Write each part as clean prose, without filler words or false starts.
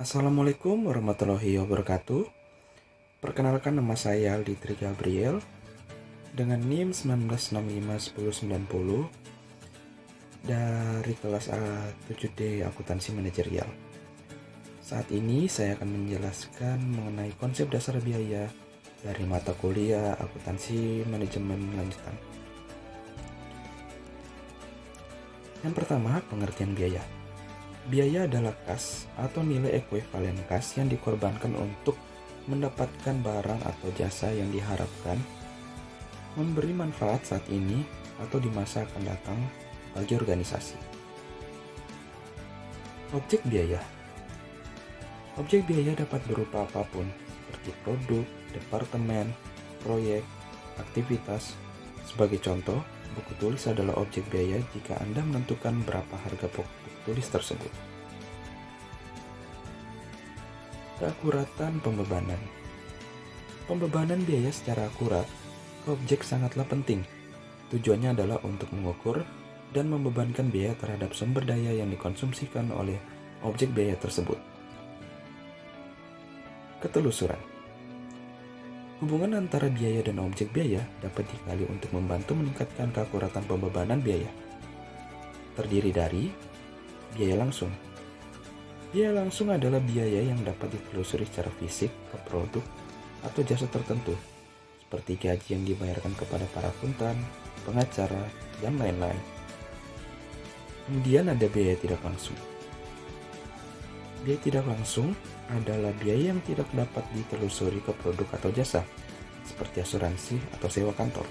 Assalamualaikum warahmatullahi wabarakatuh. Perkenalkan, nama saya Alditri Gabriel dengan NIM 19651090 dari kelas A7D Akuntansi Manajerial. Saat ini saya akan menjelaskan mengenai konsep dasar biaya dari mata kuliah Akuntansi Manajemen Lanjutan. Yang pertama, pengertian biaya. Biaya adalah kas atau nilai ekuivalen kas yang dikorbankan untuk mendapatkan barang atau jasa yang diharapkan memberi manfaat saat ini atau di masa akan datang bagi organisasi. Objek biaya. Objek biaya dapat berupa apapun, seperti produk, departemen, proyek, aktivitas. Sebagai contoh, buku tulis adalah objek biaya jika Anda menentukan berapa harga pokok tulis tersebut. Keakuratan pembebanan. Pembebanan biaya secara akurat ke objek sangatlah penting. Tujuannya adalah untuk mengukur dan membebankan biaya terhadap sumber daya yang dikonsumsikan oleh objek biaya tersebut. Ketelusuran. Hubungan antara biaya dan objek biaya dapat dikali untuk membantu meningkatkan keakuratan pembebanan biaya. Terdiri dari biaya langsung. Biaya langsung adalah biaya yang dapat ditelusuri secara fisik ke produk atau jasa tertentu, seperti gaji yang dibayarkan kepada para akuntan, pengacara, dan lain-lain. Kemudian ada biaya tidak langsung. Biaya tidak langsung adalah biaya yang tidak dapat ditelusuri ke produk atau jasa, seperti asuransi atau sewa kantor.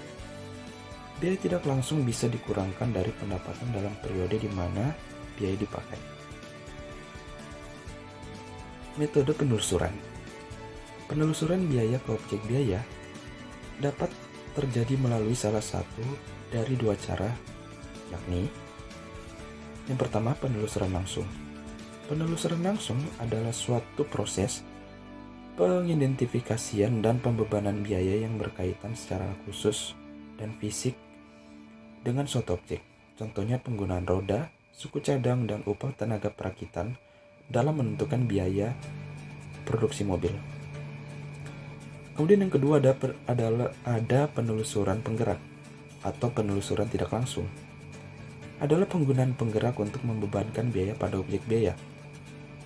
Biaya tidak langsung bisa dikurangkan dari pendapatan dalam periode di mana biaya dipakai. Metode penelusuran. Penelusuran biaya ke objek biaya dapat terjadi melalui salah satu dari dua cara, yakni yang pertama, penelusuran langsung. Penelusuran langsung adalah suatu proses pengidentifikasian dan pembebanan biaya yang berkaitan secara khusus dan fisik dengan suatu objek. Contohnya penggunaan roda, suku cadang, dan upah tenaga perakitan dalam menentukan biaya produksi mobil. Kemudian yang kedua ada penelusuran penggerak atau penelusuran tidak langsung. Adalah penggunaan penggerak untuk membebankan biaya pada objek biaya.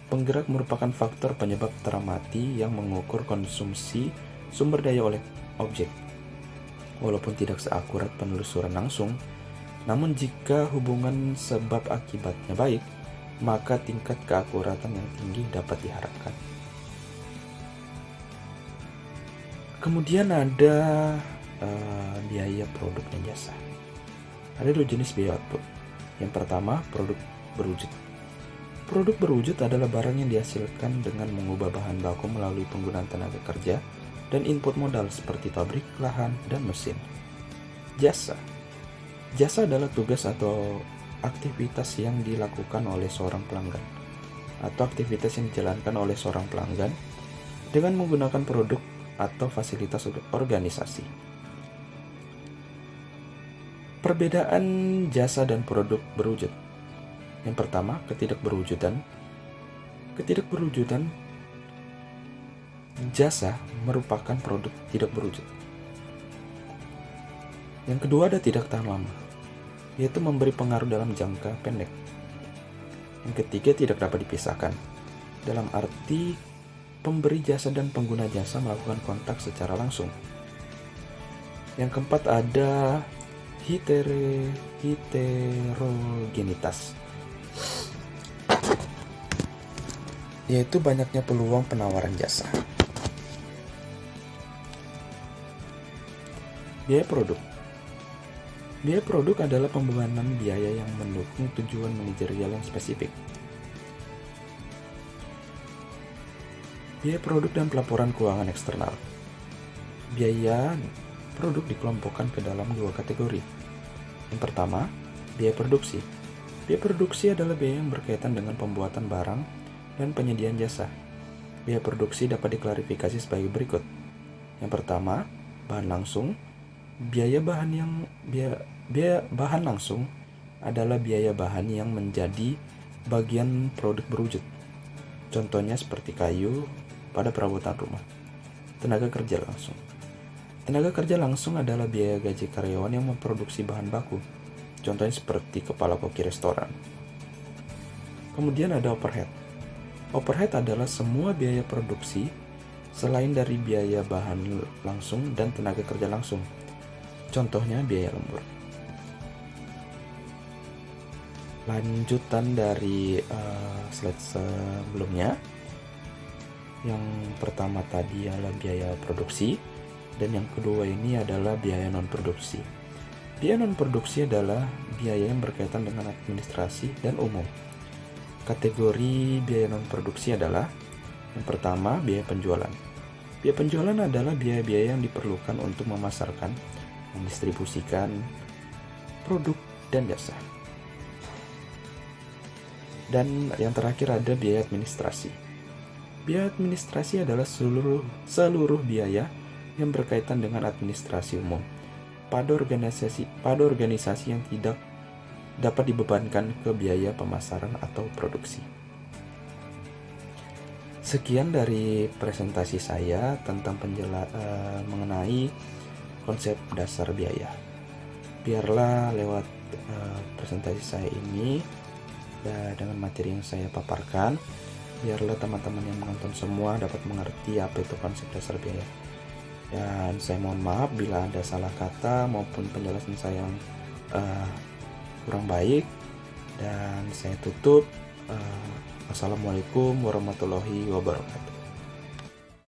Penggerak merupakan faktor penyebab teramati yang mengukur konsumsi sumber daya oleh objek. Walaupun tidak seakurat penelusuran langsung, namun jika hubungan sebab akibatnya baik, maka tingkat keakuratan yang tinggi dapat diharapkan. Kemudian ada biaya produk dan jasa. Ada dua jenis biaya output. Yang pertama, produk berwujud. Produk berwujud adalah barang yang dihasilkan dengan mengubah bahan baku melalui penggunaan tenaga kerja dan input modal seperti pabrik, lahan, dan mesin. Jasa. Jasa adalah tugas atau aktivitas yang dilakukan oleh seorang pelanggan atau aktivitas yang dijalankan oleh seorang pelanggan dengan menggunakan produk atau fasilitas organisasi. Perbedaan jasa dan produk berwujud. Yang pertama, ketidakberwujudan. Ketidakberwujudan jasa merupakan produk tidak berwujud. Yang kedua, ada tidak tahan lama, yaitu memberi pengaruh dalam jangka pendek. Yang ketiga, tidak dapat dipisahkan, dalam arti pemberi jasa dan pengguna jasa melakukan kontak secara langsung. Yang keempat, ada heterogenitas, yaitu banyaknya peluang penawaran jasa. Biaya produk. Biaya produk adalah pembebanan biaya yang mendukung tujuan manajerial yang spesifik. Biaya produk dan pelaporan keuangan eksternal. Biaya produk dikelompokkan ke dalam dua kategori. Yang pertama, biaya produksi. Biaya produksi adalah biaya yang berkaitan dengan pembuatan barang dan penyediaan jasa. Biaya produksi dapat diklarifikasi sebagai berikut. Yang pertama, bahan langsung. Biaya bahan langsung adalah biaya bahan yang menjadi bagian produk berwujud. Contohnya seperti kayu pada perabotan rumah. Tenaga kerja langsung. Tenaga kerja langsung adalah biaya gaji karyawan yang memproduksi bahan baku. Contohnya seperti kepala koki restoran. Kemudian ada overhead. Overhead adalah semua biaya produksi selain dari biaya bahan langsung dan tenaga kerja langsung. Contohnya biaya lembur. Lanjutan dari slide sebelumnya. Yang pertama tadi adalah biaya produksi, dan yang kedua ini adalah biaya non-produksi. Biaya non-produksi adalah biaya yang berkaitan dengan administrasi dan umum. Kategori biaya non-produksi adalah yang pertama, biaya penjualan. Biaya penjualan adalah biaya-biaya yang diperlukan untuk memasarkan, mendistribusikan produk dan jasa. Dan yang terakhir ada biaya administrasi. Biaya administrasi adalah seluruh biaya yang berkaitan dengan administrasi umum pada organisasi yang tidak dapat dibebankan ke biaya pemasaran atau produksi. Sekian dari presentasi saya tentang mengenai konsep dasar biaya. Biarlah lewat presentasi saya ini dengan materi yang saya paparkan, biarlah teman-teman yang menonton semua dapat mengerti apa itu konsep dasar biaya. Dan saya mohon maaf bila ada salah kata maupun penjelasan saya yang kurang baik, dan saya tutup. Assalamualaikum warahmatullahi wabarakatuh.